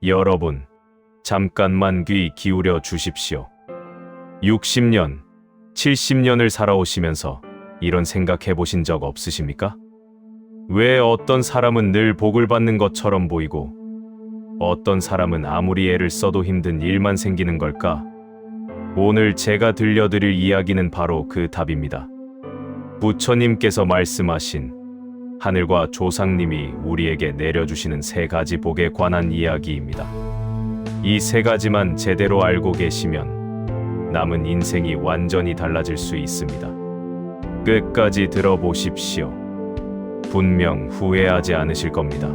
여러분, 잠깐만 귀 기울여 주십시오. 60년, 70년을 살아오시면서 이런 생각해 보신 적 없으십니까? 왜 어떤 사람은 늘 복을 받는 것처럼 보이고 어떤 사람은 아무리 애를 써도 힘든 일만 생기는 걸까? 오늘 제가 들려드릴 이야기는 바로 그 답입니다. 부처님께서 말씀하신 하늘과 조상님이 우리에게 내려주시는 세 가지 복에 관한 이야기입니다. 이 세 가지만 제대로 알고 계시면 남은 인생이 완전히 달라질 수 있습니다. 끝까지 들어보십시오. 분명 후회하지 않으실 겁니다.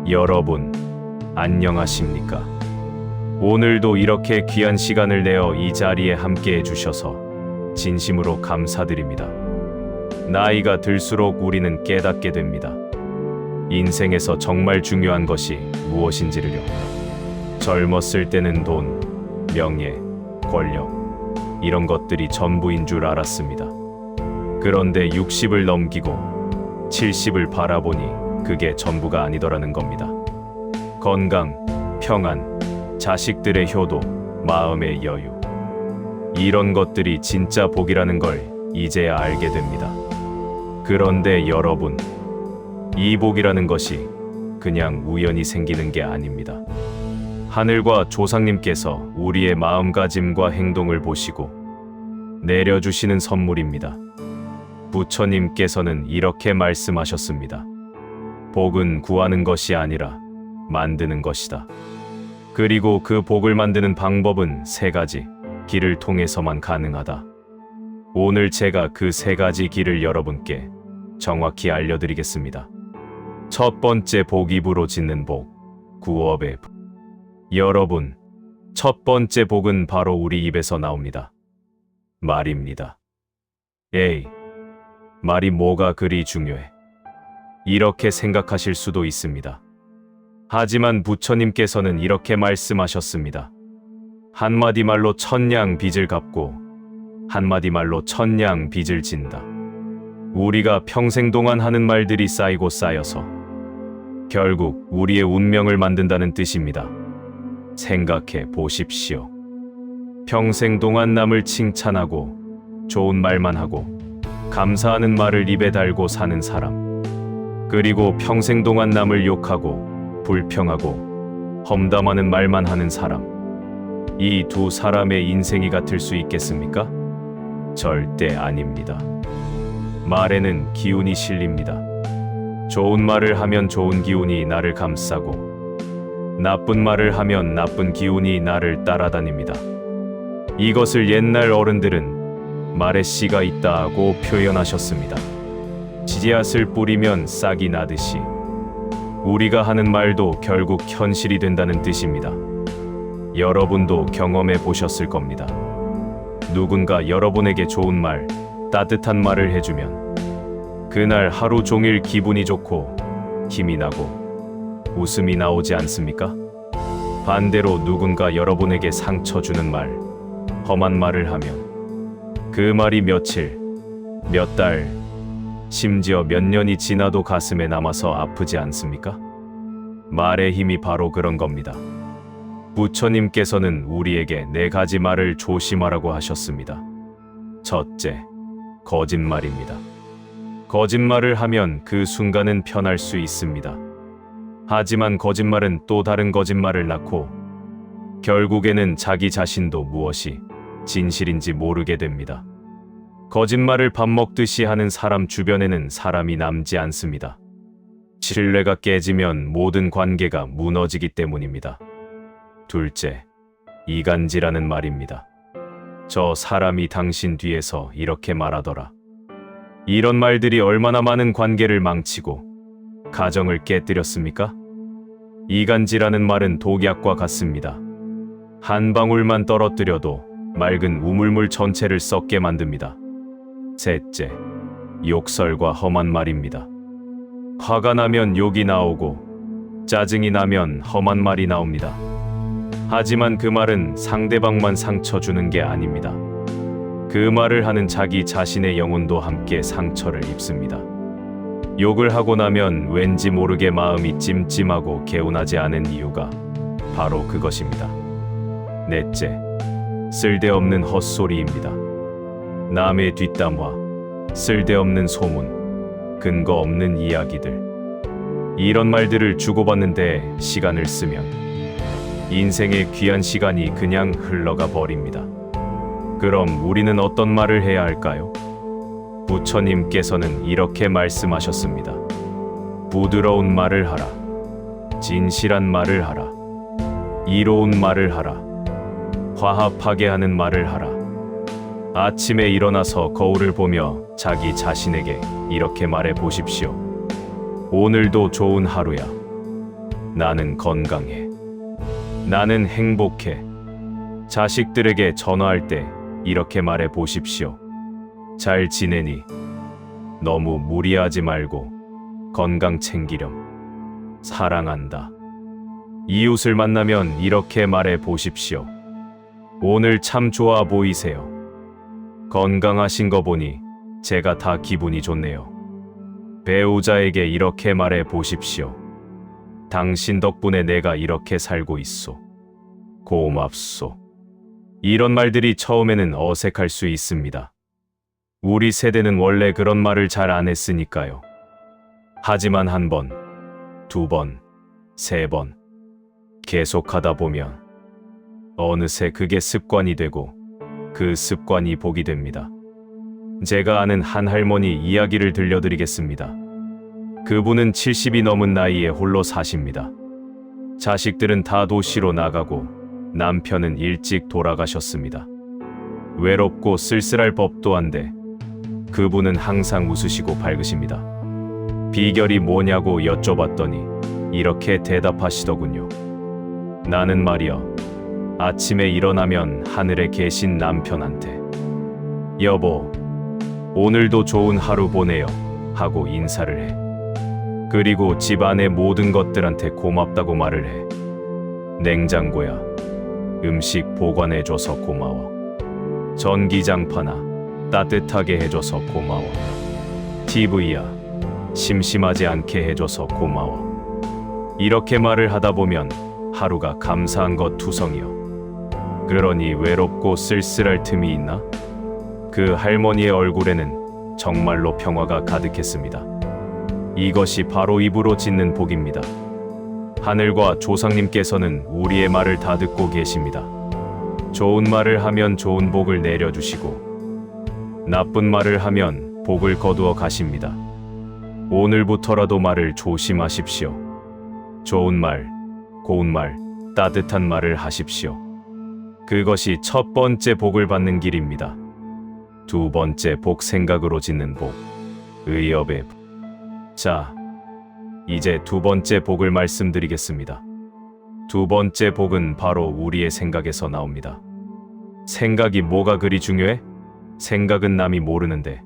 여러분, 안녕하십니까? 오늘도 이렇게 귀한 시간을 내어 이 자리에 함께 해주셔서 진심으로 감사드립니다. 나이가 들수록 우리는 깨닫게 됩니다. 인생에서 정말 중요한 것이 무엇인지를요. 젊었을 때는 돈, 명예, 권력, 이런 것들이 전부인 줄 알았습니다. 그런데 60을 넘기고 70을 바라보니 그게 전부가 아니더라는 겁니다. 건강, 평안, 자식들의 효도, 마음의 여유. 이런 것들이 진짜 복이라는 걸 이제야 알게 됩니다. 그런데 여러분, 이 복이라는 것이 그냥 우연히 생기는 게 아닙니다. 하늘과 조상님께서 우리의 마음가짐과 행동을 보시고 내려주시는 선물입니다. 부처님께서는 이렇게 말씀하셨습니다. 복은 구하는 것이 아니라 만드는 것이다. 그리고 그 복을 만드는 방법은 세 가지 길을 통해서만 가능하다. 오늘 제가 그 세 가지 길을 여러분께 정확히 알려드리겠습니다. 첫 번째 복, 입으로 짓는 복, 구업의 복. 여러분, 첫 번째 복은 바로 우리 입에서 나옵니다. 말입니다. 에이, 말이 뭐가 그리 중요해? 이렇게 생각하실 수도 있습니다. 하지만 부처님께서는 이렇게 말씀하셨습니다. 한마디 말로 천냥 빚을 갚고 한마디 말로 천냥 빚을 진다. 우리가 평생 동안 하는 말들이 쌓이고 쌓여서 결국 우리의 운명을 만든다는 뜻입니다. 생각해 보십시오. 평생 동안 남을 칭찬하고 좋은 말만 하고 감사하는 말을 입에 달고 사는 사람, 그리고 평생 동안 남을 욕하고 불평하고 험담하는 말만 하는 사람, 이 두 사람의 인생이 같을 수 있겠습니까? 절대 아닙니다. 말에는 기운이 실립니다. 좋은 말을 하면 좋은 기운이 나를 감싸고 나쁜 말을 하면 나쁜 기운이 나를 따라다닙니다. 이것을 옛날 어른들은 말에 씨가 있다고 표현하셨습니다. 씨앗을 뿌리면 싹이 나듯이 우리가 하는 말도 결국 현실이 된다는 뜻입니다. 여러분도 경험해 보셨을 겁니다. 누군가 여러분에게 좋은 말, 따뜻한 말을 해주면 그날 하루 종일 기분이 좋고 힘이 나고 웃음이 나오지 않습니까? 반대로 누군가 여러분에게 상처 주는 말, 험한 말을 하면 그 말이 며칠, 몇 달, 심지어 몇 년이 지나도 가슴에 남아서 아프지 않습니까? 말의 힘이 바로 그런 겁니다. 부처님께서는 우리에게 네 가지 말을 조심하라고 하셨습니다. 첫째, 거짓말입니다. 거짓말을 하면 그 순간은 편할 수 있습니다. 하지만 거짓말은 또 다른 거짓말을 낳고 결국에는 자기 자신도 무엇이 진실인지 모르게 됩니다. 거짓말을 밥 먹듯이 하는 사람 주변에는 사람이 남지 않습니다. 신뢰가 깨지면 모든 관계가 무너지기 때문입니다. 둘째, 이간질하는 말입니다. 저 사람이 당신 뒤에서 이렇게 말하더라. 이런 말들이 얼마나 많은 관계를 망치고 가정을 깨뜨렸습니까? 이간질하는 말은 독약과 같습니다. 한 방울만 떨어뜨려도 맑은 우물물 전체를 썩게 만듭니다. 셋째, 욕설과 험한 말입니다. 화가 나면 욕이 나오고 짜증이 나면 험한 말이 나옵니다. 하지만 그 말은 상대방만 상처 주는 게 아닙니다. 그 말을 하는 자기 자신의 영혼도 함께 상처를 입습니다. 욕을 하고 나면 왠지 모르게 마음이 찜찜하고 개운하지 않은 이유가 바로 그것입니다. 넷째, 쓸데없는 헛소리입니다. 남의 뒷담화, 쓸데없는 소문, 근거 없는 이야기들. 이런 말들을 주고받는데 시간을 쓰면 인생의 귀한 시간이 그냥 흘러가 버립니다. 그럼 우리는 어떤 말을 해야 할까요? 부처님께서는 이렇게 말씀하셨습니다. 부드러운 말을 하라. 진실한 말을 하라. 이로운 말을 하라. 화합하게 하는 말을 하라. 아침에 일어나서 거울을 보며 자기 자신에게 이렇게 말해 보십시오. 오늘도 좋은 하루야. 나는 건강해. 나는 행복해. 자식들에게 전화할 때 이렇게 말해 보십시오. 잘 지내니? 너무 무리하지 말고 건강 챙기렴. 사랑한다. 이웃을 만나면 이렇게 말해 보십시오. 오늘 참 좋아 보이세요. 건강하신 거 보니 제가 다 기분이 좋네요. 배우자에게 이렇게 말해 보십시오. 당신 덕분에 내가 이렇게 살고 있소. 고맙소. 이런 말들이 처음에는 어색할 수 있습니다. 우리 세대는 원래 그런 말을 잘 안 했으니까요. 하지만 한 번, 두 번, 세 번 계속하다 보면 어느새 그게 습관이 되고 그 습관이 복이 됩니다. 제가 아는 한 할머니 이야기를 들려드리겠습니다. 그분은 70이 넘은 나이에 홀로 사십니다. 자식들은 다 도시로 나가고 남편은 일찍 돌아가셨습니다. 외롭고 쓸쓸할 법도 한데 그분은 항상 웃으시고 밝으십니다. 비결이 뭐냐고 여쭤봤더니 이렇게 대답하시더군요. 나는 말이야, 아침에 일어나면 하늘에 계신 남편한테 여보, 오늘도 좋은 하루 보내요 하고 인사를 해. 그리고 집안의 모든 것들한테 고맙다고 말을 해. 냉장고야, 음식 보관해줘서 고마워. 전기장판아, 따뜻하게 해줘서 고마워. TV야, 심심하지 않게 해줘서 고마워. 이렇게 말을 하다 보면 하루가 감사한 것 투성이요. 그러니 외롭고 쓸쓸할 틈이 있나? 그 할머니의 얼굴에는 정말로 평화가 가득했습니다. 이것이 바로 입으로 짓는 복입니다. 하늘과 조상님께서는 우리의 말을 다 듣고 계십니다. 좋은 말을 하면 좋은 복을 내려주시고 나쁜 말을 하면 복을 거두어 가십니다. 오늘부터라도 말을 조심하십시오. 좋은 말, 고운 말, 따뜻한 말을 하십시오. 그것이 첫 번째 복을 받는 길입니다. 두 번째 복, 생각으로 짓는 복, 의업의 복. 자, 이제 두 번째 복을 말씀드리겠습니다. 두 번째 복은 바로 우리의 생각에서 나옵니다. 생각이 뭐가 그리 중요해? 생각은 남이 모르는데.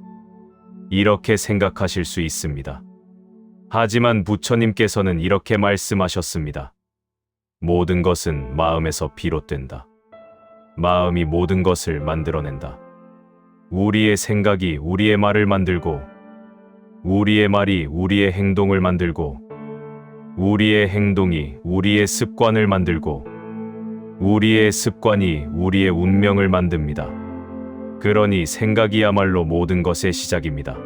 이렇게 생각하실 수 있습니다. 하지만 부처님께서는 이렇게 말씀하셨습니다. 모든 것은 마음에서 비롯된다. 마음이 모든 것을 만들어낸다. 우리의 생각이 우리의 말을 만들고, 우리의 말이 우리의 행동을 만들고, 우리의 행동이 우리의 습관을 만들고, 우리의 습관이 우리의 운명을 만듭니다. 그러니 생각이야말로 모든 것의 시작입니다.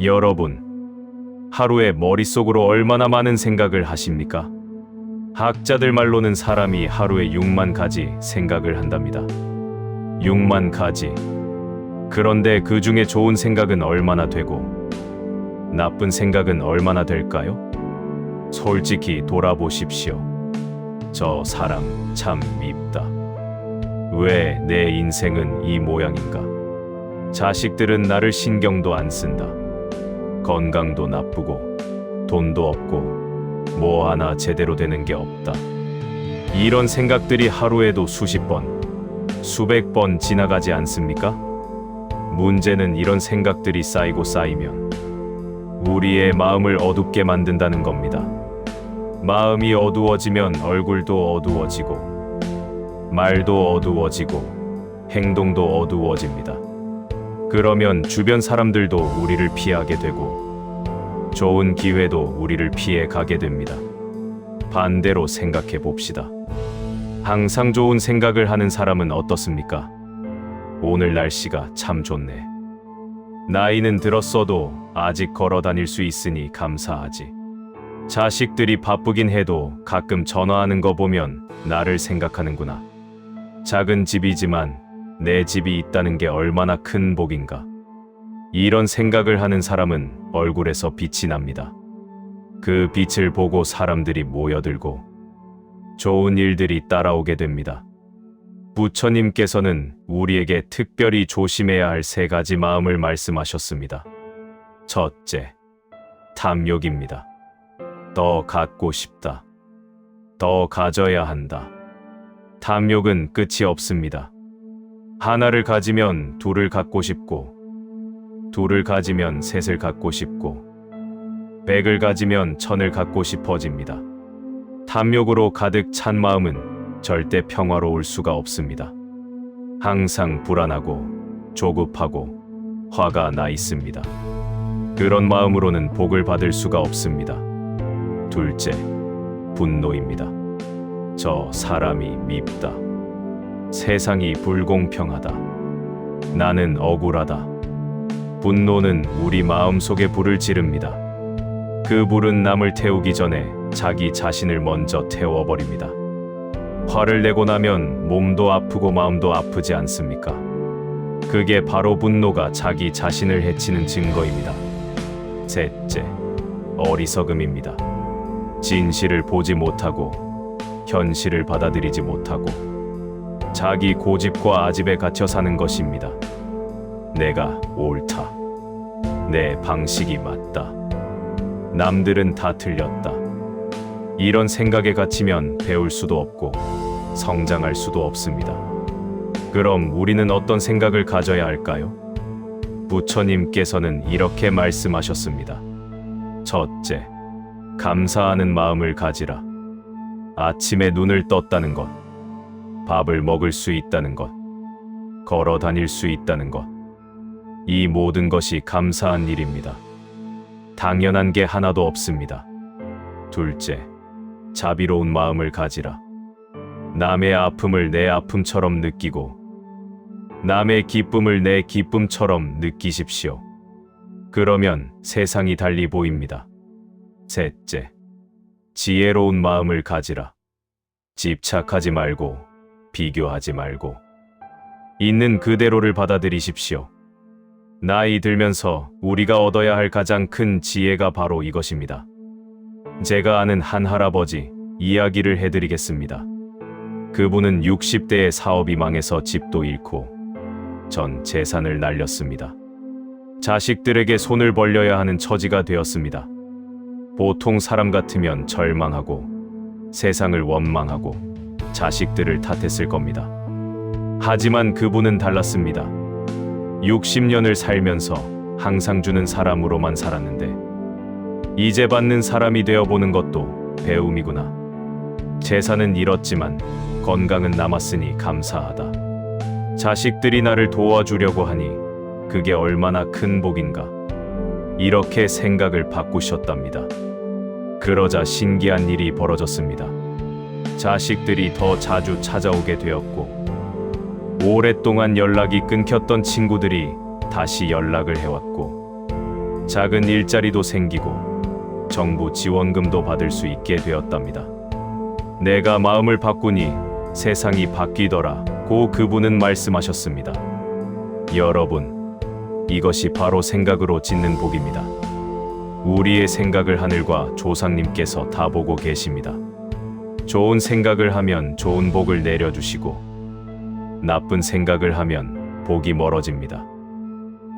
여러분, 하루에 머릿속으로 얼마나 많은 생각을 하십니까? 학자들 말로는 사람이 하루에 6만 가지 생각을 한답니다. 6만 가지. 그런데 그 중에 좋은 생각은 얼마나 되고 나쁜 생각은 얼마나 될까요? 솔직히 돌아보십시오. 저 사람 참 밉다. 왜 내 인생은 이 모양인가? 자식들은 나를 신경도 안 쓴다. 건강도 나쁘고 돈도 없고 뭐 하나 제대로 되는 게 없다. 이런 생각들이 하루에도 수십 번, 수백 번 지나가지 않습니까? 문제는 이런 생각들이 쌓이고 쌓이면 우리의 마음을 어둡게 만든다는 겁니다. 마음이 어두워지면 얼굴도 어두워지고 말도 어두워지고 행동도 어두워집니다. 그러면 주변 사람들도 우리를 피하게 되고 좋은 기회도 우리를 피해 가게 됩니다. 반대로 생각해 봅시다. 항상 좋은 생각을 하는 사람은 어떻습니까? 오늘 날씨가 참 좋네. 나이는 들었어도 아직 걸어 다닐 수 있으니 감사하지. 자식들이 바쁘긴 해도 가끔 전화하는 거 보면 나를 생각하는구나. 작은 집이지만 내 집이 있다는 게 얼마나 큰 복인가. 이런 생각을 하는 사람은 얼굴에서 빛이 납니다. 그 빛을 보고 사람들이 모여들고 좋은 일들이 따라오게 됩니다. 부처님께서는 우리에게 특별히 조심해야 할 3가지 마음을 말씀하셨습니다. 첫째, 탐욕입니다. 더 갖고 싶다. 더 가져야 한다. 탐욕은 끝이 없습니다. 하나를 가지면 둘을 갖고 싶고, 둘을 가지면 셋을 갖고 싶고, 100을 가지면 1000을 갖고 싶어집니다. 탐욕으로 가득 찬 마음은 절대 평화로울 수가 없습니다. 항상 불안하고 조급하고 화가 나 있습니다. 그런 마음으로는 복을 받을 수가 없습니다. 둘째, 분노입니다. 저 사람이 밉다. 세상이 불공평하다. 나는 억울하다. 분노는 우리 마음속에 불을 지릅니다. 그 불은 남을 태우기 전에 자기 자신을 먼저 태워버립니다. 화를 내고 나면 몸도 아프고 마음도 아프지 않습니까? 그게 바로 분노가 자기 자신을 해치는 증거입니다. 셋째, 어리석음입니다. 진실을 보지 못하고 현실을 받아들이지 못하고 자기 고집과 아집에 갇혀 사는 것입니다. 내가 옳다. 내 방식이 맞다. 남들은 다 틀렸다. 이런 생각에 갇히면 배울 수도 없고 성장할 수도 없습니다. 그럼 우리는 어떤 생각을 가져야 할까요? 부처님께서는 이렇게 말씀하셨습니다. 첫째, 감사하는 마음을 가지라. 아침에 눈을 떴다는 것, 밥을 먹을 수 있다는 것, 걸어 다닐 수 있다는 것, 이 모든 것이 감사한 일입니다. 당연한 게 하나도 없습니다. 둘째, 자비로운 마음을 가지라. 남의 아픔을 내 아픔처럼 느끼고 남의 기쁨을 내 기쁨처럼 느끼십시오. 그러면 세상이 달리 보입니다. 셋째, 지혜로운 마음을 가지라. 집착하지 말고 비교하지 말고 있는 그대로를 받아들이십시오. 나이 들면서 우리가 얻어야 할 가장 큰 지혜가 바로 이것입니다. 제가 아는 한 할아버지 이야기를 해드리겠습니다. 그분은 60대에 사업이 망해서 집도 잃고 전 재산을 날렸습니다. 자식들에게 손을 벌려야 하는 처지가 되었습니다. 보통 사람 같으면 절망하고 세상을 원망하고 자식들을 탓했을 겁니다. 하지만 그분은 달랐습니다. 60년을 살면서 항상 주는 사람으로만 살았는데 이제 받는 사람이 되어보는 것도 배움이구나. 재산은 잃었지만 건강은 남았으니 감사하다. 자식들이 나를 도와주려고 하니 그게 얼마나 큰 복인가. 이렇게 생각을 바꾸셨답니다. 그러자 신기한 일이 벌어졌습니다. 자식들이 더 자주 찾아오게 되었고 오랫동안 연락이 끊겼던 친구들이 다시 연락을 해왔고 작은 일자리도 생기고 정부 지원금도 받을 수 있게 되었답니다. 내가 마음을 바꾸니 세상이 바뀌더라 고 그분은 말씀하셨습니다. 여러분, 이것이 바로 생각으로 짓는 복입니다. 우리의 생각을 하늘과 조상님께서 다 보고 계십니다. 좋은 생각을 하면 좋은 복을 내려주시고 나쁜 생각을 하면 복이 멀어집니다.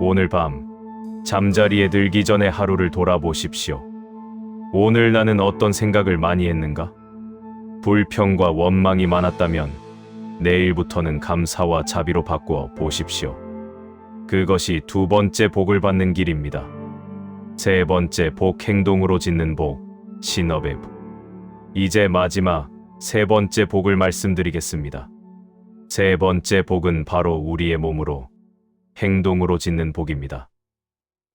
오늘 밤 잠자리에 들기 전에 하루를 돌아보십시오. 오늘 나는 어떤 생각을 많이 했는가? 불평과 원망이 많았다면 내일부터는 감사와 자비로 바꾸어 보십시오. 그것이 2번째 복을 받는 길입니다. 3번째 복, 행동으로 짓는 복, 신업의 복. 이제 마지막 3번째 복을 말씀드리겠습니다. 3번째 복은 바로 우리의 몸으로, 행동으로 짓는 복입니다.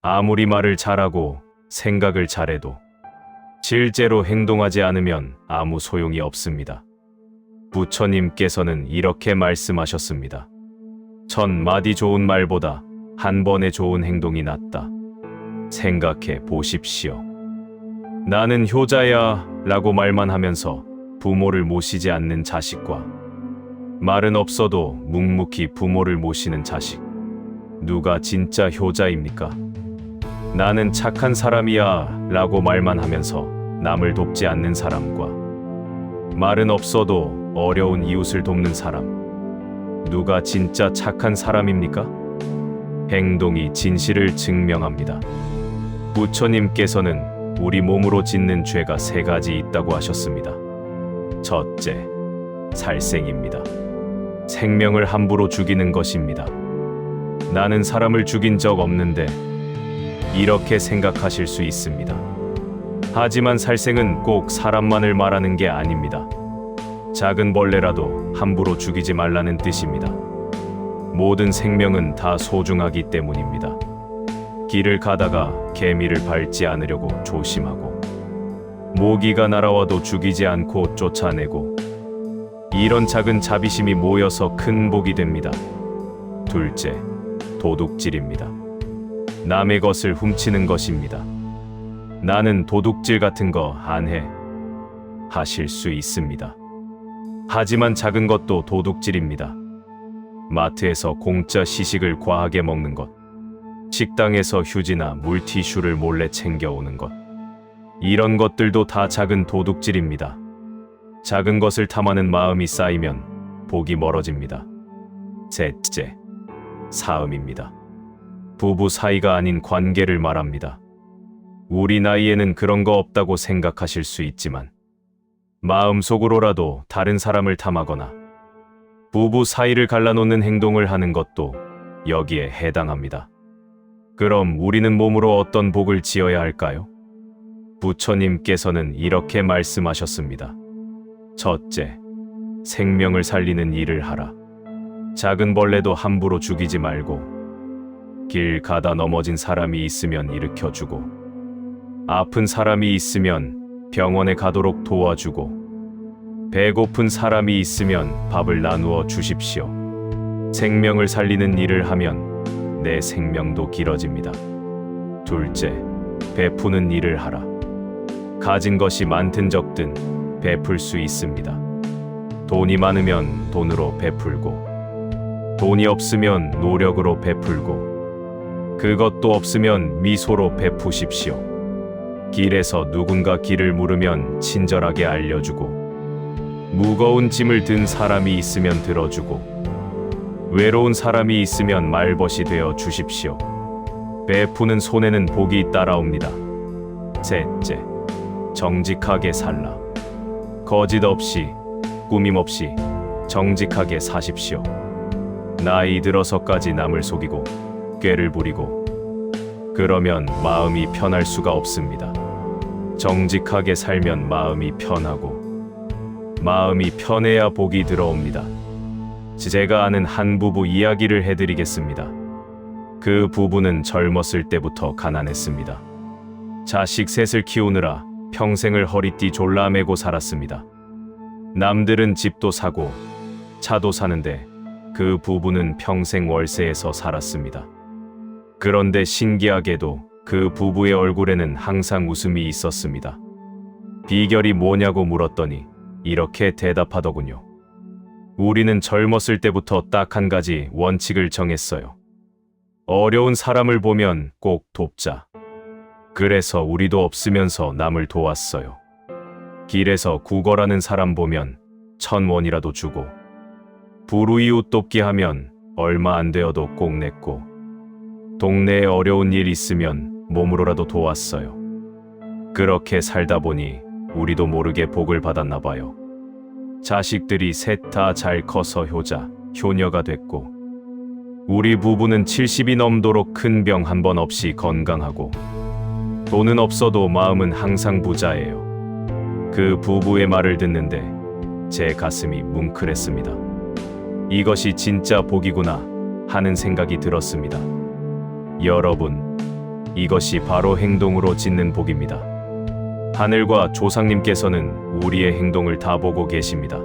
아무리 말을 잘하고 생각을 잘해도 실제로 행동하지 않으면 아무 소용이 없습니다. 부처님께서는 이렇게 말씀하셨습니다. 1000마디 좋은 말보다 한 번의 좋은 행동이 낫다. 생각해 보십시오. 나는 효자야 라고 말만 하면서 부모를 모시지 않는 자식과 말은 없어도 묵묵히 부모를 모시는 자식. 누가 진짜 효자입니까? 나는 착한 사람이야 라고 말만 하면서 남을 돕지 않는 사람과 말은 없어도 어려운 이웃을 돕는 사람. 누가 진짜 착한 사람입니까? 행동이 진실을 증명합니다. 부처님께서는 우리 몸으로 짓는 죄가 3가지 있다고 하셨습니다. 첫째, 살생입니다. 생명을 함부로 죽이는 것입니다. 나는 사람을 죽인 적 없는데 이렇게 생각하실 수 있습니다. 하지만 살생은 꼭 사람만을 말하는 게 아닙니다. 작은 벌레라도 함부로 죽이지 말라는 뜻입니다. 모든 생명은 다 소중하기 때문입니다. 길을 가다가 개미를 밟지 않으려고 조심하고 모기가 날아와도 죽이지 않고 쫓아내고 이런 작은 자비심이 모여서 큰 복이 됩니다. 둘째, 도둑질입니다. 남의 것을 훔치는 것입니다. 나는 도둑질 같은 거 안 해. 하실 수 있습니다. 하지만 작은 것도 도둑질입니다. 마트에서 공짜 시식을 과하게 먹는 것, 식당에서 휴지나 물티슈를 몰래 챙겨오는 것, 이런 것들도 다 작은 도둑질입니다. 작은 것을 탐하는 마음이 쌓이면 복이 멀어집니다. 셋째, 사음입니다. 부부 사이가 아닌 관계를 말합니다. 우리 나이에는 그런 거 없다고 생각하실 수 있지만 마음속으로라도 다른 사람을 탐하거나 부부 사이를 갈라놓는 행동을 하는 것도 여기에 해당합니다. 그럼 우리는 몸으로 어떤 복을 지어야 할까요? 부처님께서는 이렇게 말씀하셨습니다. 첫째, 생명을 살리는 일을 하라. 작은 벌레도 함부로 죽이지 말고 길 가다 넘어진 사람이 있으면 일으켜주고 아픈 사람이 있으면 병원에 가도록 도와주고 배고픈 사람이 있으면 밥을 나누어 주십시오. 생명을 살리는 일을 하면 내 생명도 길어집니다. 둘째, 베푸는 일을 하라. 가진 것이 많든 적든 베풀 수 있습니다. 돈이 많으면 돈으로 베풀고 돈이 없으면 노력으로 베풀고 그것도 없으면 미소로 베푸십시오. 길에서 누군가 길을 물으면 친절하게 알려주고 무거운 짐을 든 사람이 있으면 들어주고 외로운 사람이 있으면 말벗이 되어 주십시오. 베푸는 손에는 복이 따라옵니다. 셋째, 정직하게 살라. 거짓 없이 꾸밈 없이 정직하게 사십시오. 나이 들어서까지 남을 속이고 꾀를 부리고 그러면 마음이 편할 수가 없습니다. 정직하게 살면 마음이 편하고 마음이 편해야 복이 들어옵니다. 제가 아는 한 부부 이야기를 해드리겠습니다. 그 부부는 젊었을 때부터 가난했습니다. 자식 셋을 키우느라 평생을 허리띠 졸라매고 살았습니다. 남들은 집도 사고 차도 사는데 그 부부는 평생 월세에서 살았습니다. 그런데 신기하게도 그 부부의 얼굴에는 항상 웃음이 있었습니다. 비결이 뭐냐고 물었더니 이렇게 대답하더군요. 우리는 젊었을 때부터 딱 한 가지 원칙을 정했어요. 어려운 사람을 보면 꼭 돕자. 그래서 우리도 없으면서 남을 도왔어요. 길에서 구걸하는 사람 보면 1000원이라도 주고 불우이웃 돕기 하면 얼마 안 되어도 꼭 냈고 동네에 어려운 일 있으면 몸으로라도 도왔어요. 그렇게 살다 보니 우리도 모르게 복을 받았나 봐요. 자식들이 셋 다 잘 커서 효자, 효녀가 됐고 우리 부부는 70이 넘도록 큰 병 한 번 없이 건강하고 돈은 없어도 마음은 항상 부자예요. 그 부부의 말을 듣는데 제 가슴이 뭉클했습니다. 이것이 진짜 복이구나 하는 생각이 들었습니다. 여러분, 이것이 바로 행동으로 짓는 복입니다. 하늘과 조상님께서는 우리의 행동을 다 보고 계십니다.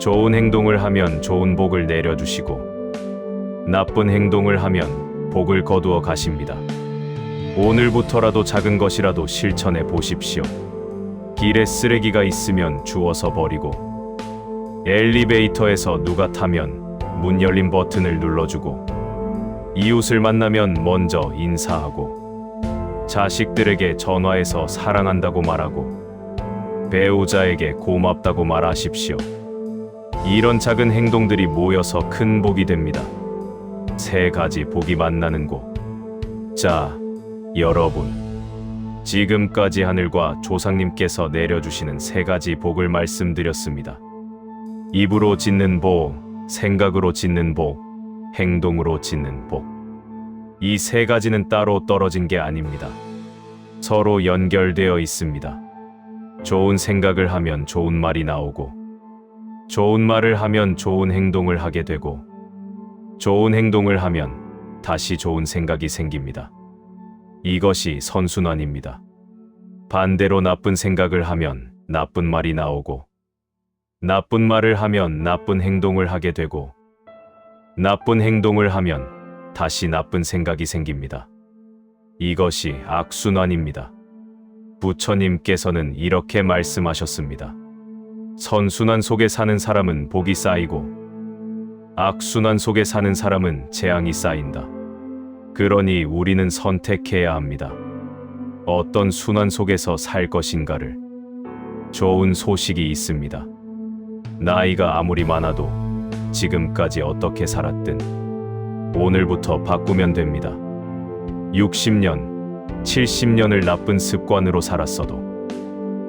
좋은 행동을 하면 좋은 복을 내려주시고 나쁜 행동을 하면 복을 거두어 가십니다. 오늘부터라도 작은 것이라도 실천해 보십시오. 길에 쓰레기가 있으면 주워서 버리고 엘리베이터에서 누가 타면 문 열린 버튼을 눌러주고 이웃을 만나면 먼저 인사하고 자식들에게 전화해서 사랑한다고 말하고 배우자에게 고맙다고 말하십시오. 이런 작은 행동들이 모여서 큰 복이 됩니다. 3가지 복이 만나는 곳. 자, 여러분, 지금까지 하늘과 조상님께서 내려주시는 3가지 복을 말씀드렸습니다. 입으로 짓는 복, 생각으로 짓는 복, 행동으로 짓는 복. 이 3가지는 따로 떨어진 게 아닙니다. 서로 연결되어 있습니다. 좋은 생각을 하면 좋은 말이 나오고, 좋은 말을 하면 좋은 행동을 하게 되고, 좋은 행동을 하면 다시 좋은 생각이 생깁니다. 이것이 선순환입니다. 반대로 나쁜 생각을 하면 나쁜 말이 나오고, 나쁜 말을 하면 나쁜 행동을 하게 되고, 나쁜 행동을 하면 다시 나쁜 생각이 생깁니다. 이것이 악순환입니다. 부처님께서는 이렇게 말씀하셨습니다. 선순환 속에 사는 사람은 복이 쌓이고 악순환 속에 사는 사람은 재앙이 쌓인다. 그러니 우리는 선택해야 합니다. 어떤 순환 속에서 살 것인가를. 좋은 소식이 있습니다. 나이가 아무리 많아도 지금까지 어떻게 살았든 오늘부터 바꾸면 됩니다. 60년, 70년을 나쁜 습관으로 살았어도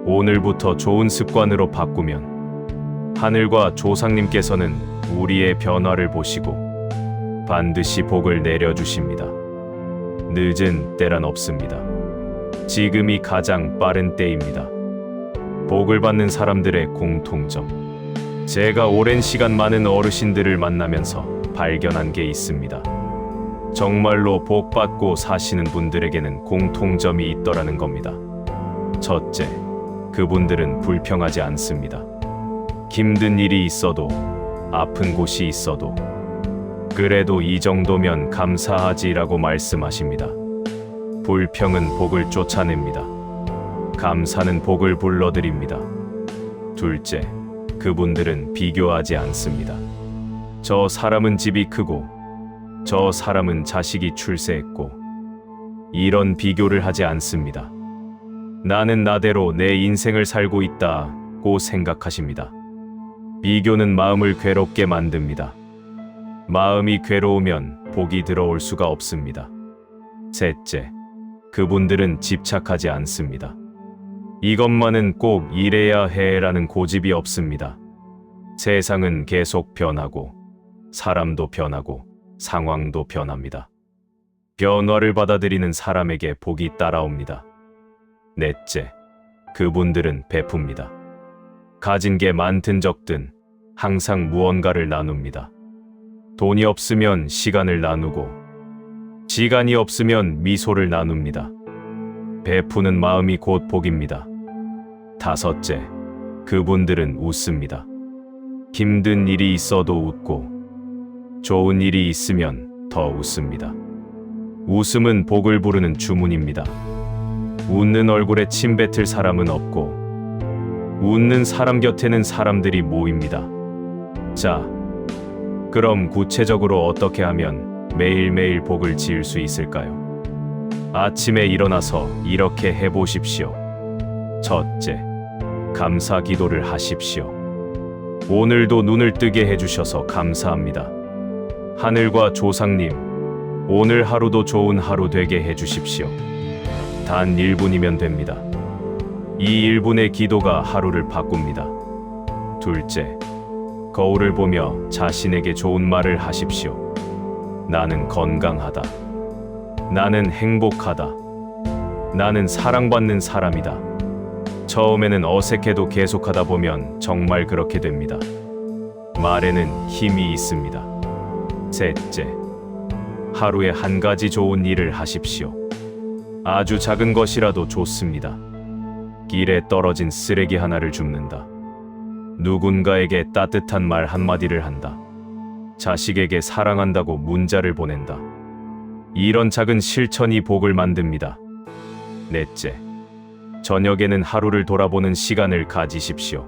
오늘부터 좋은 습관으로 바꾸면 하늘과 조상님께서는 우리의 변화를 보시고 반드시 복을 내려주십니다. 늦은 때란 없습니다. 지금이 가장 빠른 때입니다. 복을 받는 사람들의 공통점. 제가 오랜 시간 많은 어르신들을 만나면서 발견한 게 있습니다. 정말로 복 받고 사시는 분들에게는 공통점이 있더라는 겁니다. 첫째, 그분들은 불평하지 않습니다. 힘든 일이 있어도, 아픈 곳이 있어도, 그래도 이 정도면 감사하지라고 말씀하십니다. 불평은 복을 쫓아냅니다. 감사는 복을 불러들입니다. 둘째, 그분들은 비교하지 않습니다. 저 사람은 집이 크고, 저 사람은 자식이 출세했고, 이런 비교를 하지 않습니다. 나는 나대로 내 인생을 살고 있다고 생각하십니다. 비교는 마음을 괴롭게 만듭니다. 마음이 괴로우면 복이 들어올 수가 없습니다. 셋째, 그분들은 집착하지 않습니다. 이것만은 꼭 이래야 해라는 고집이 없습니다. 세상은 계속 변하고, 사람도 변하고, 상황도 변합니다. 변화를 받아들이는 사람에게 복이 따라옵니다. 넷째, 그분들은 베풉니다. 가진 게 많든 적든 항상 무언가를 나눕니다. 돈이 없으면 시간을 나누고, 시간이 없으면 미소를 나눕니다. 베푸는 마음이 곧 복입니다. 다섯째, 그분들은 웃습니다. 힘든 일이 있어도 웃고, 좋은 일이 있으면 더 웃습니다. 웃음은 복을 부르는 주문입니다. 웃는 얼굴에 침 뱉을 사람은 없고, 웃는 사람 곁에는 사람들이 모입니다. 자, 그럼 구체적으로 어떻게 하면 매일매일 복을 지을 수 있을까요? 아침에 일어나서 이렇게 해보십시오. 첫째, 감사 기도를 하십시오. 오늘도 눈을 뜨게 해주셔서 감사합니다. 하늘과 조상님, 오늘 하루도 좋은 하루 되게 해주십시오. 단 1분이면 됩니다. 이 1분의 기도가 하루를 바꿉니다. 둘째, 거울을 보며 자신에게 좋은 말을 하십시오. 나는 건강하다. 나는 행복하다. 나는 사랑받는 사람이다. 처음에는 어색해도 계속하다 보면 정말 그렇게 됩니다. 말에는 힘이 있습니다. 셋째, 하루에 한 가지 좋은 일을 하십시오. 아주 작은 것이라도 좋습니다. 길에 떨어진 쓰레기 하나를 줍는다. 누군가에게 따뜻한 말 한마디를 한다. 자식에게 사랑한다고 문자를 보낸다. 이런 작은 실천이 복을 만듭니다. 넷째, 저녁에는 하루를 돌아보는 시간을 가지십시오.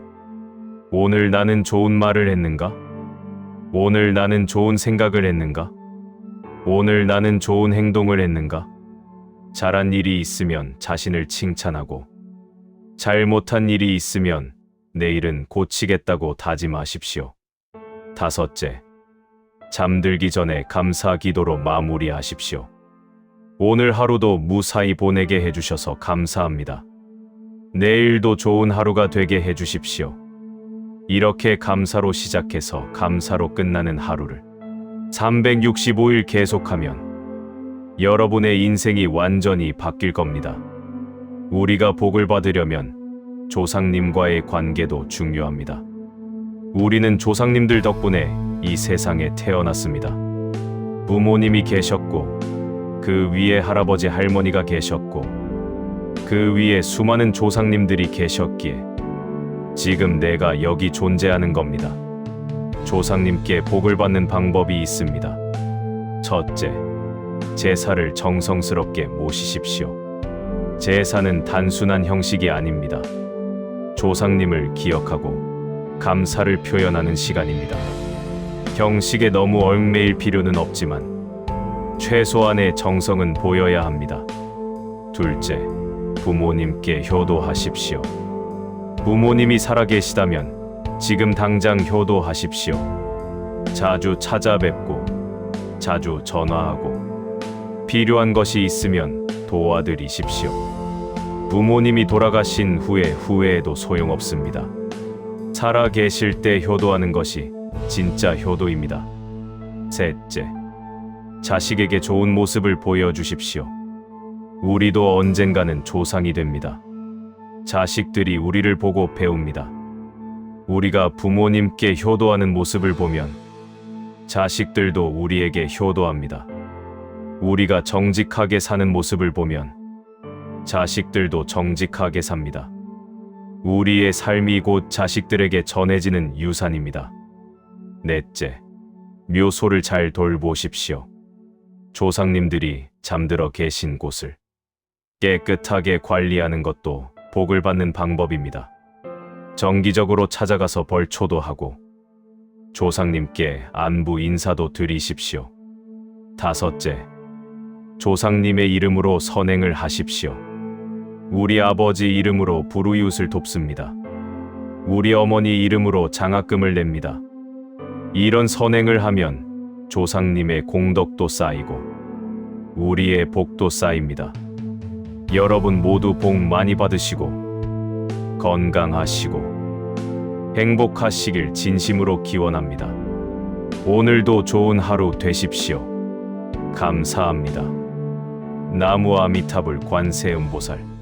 오늘 나는 좋은 말을 했는가? 오늘 나는 좋은 생각을 했는가? 오늘 나는 좋은 행동을 했는가? 잘한 일이 있으면 자신을 칭찬하고, 잘못한 일이 있으면 내일은 고치겠다고 다짐하십시오. 다섯째, 잠들기 전에 감사 기도로 마무리하십시오. 오늘 하루도 무사히 보내게 해주셔서 감사합니다. 내일도 좋은 하루가 되게 해주십시오. 이렇게 감사로 시작해서 감사로 끝나는 하루를 365일 계속하면 여러분의 인생이 완전히 바뀔 겁니다. 우리가 복을 받으려면 조상님과의 관계도 중요합니다. 우리는 조상님들 덕분에 이 세상에 태어났습니다. 부모님이 계셨고, 그 위에 할아버지 할머니가 계셨고, 그 위에 수많은 조상님들이 계셨기에 지금 내가 여기 존재하는 겁니다. 조상님께 복을 받는 방법이 있습니다. 첫째, 제사를 정성스럽게 모시십시오. 제사는 단순한 형식이 아닙니다. 조상님을 기억하고 감사를 표현하는 시간입니다. 형식에 너무 얽매일 필요는 없지만 최소한의 정성은 보여야 합니다. 둘째, 부모님께 효도하십시오. 부모님이 살아계시다면 지금 당장 효도하십시오. 자주 찾아뵙고 자주 전화하고 필요한 것이 있으면 도와드리십시오. 부모님이 돌아가신 후에 후회해도 소용없습니다. 살아 계실 때 효도하는 것이 진짜 효도입니다. 셋째, 자식에게 좋은 모습을 보여주십시오. 우리도 언젠가는 조상이 됩니다. 자식들이 우리를 보고 배웁니다. 우리가 부모님께 효도하는 모습을 보면 자식들도 우리에게 효도합니다. 우리가 정직하게 사는 모습을 보면 자식들도 정직하게 삽니다. 우리의 삶이 곧 자식들에게 전해지는 유산입니다. 넷째, 묘소를 잘 돌보십시오. 조상님들이 잠들어 계신 곳을 깨끗하게 관리하는 것도 복을 받는 방법입니다. 정기적으로 찾아가서 벌초도 하고 조상님께 안부 인사도 드리십시오. 다섯째, 조상님의 이름으로 선행을 하십시오. 우리 아버지 이름으로 불우이웃을 돕습니다. 우리 어머니 이름으로 장학금을 냅니다. 이런 선행을 하면 조상님의 공덕도 쌓이고 우리의 복도 쌓입니다. 여러분 모두 복 많이 받으시고 건강하시고 행복하시길 진심으로 기원합니다. 오늘도 좋은 하루 되십시오. 감사합니다. 나무 아미타불 관세음보살.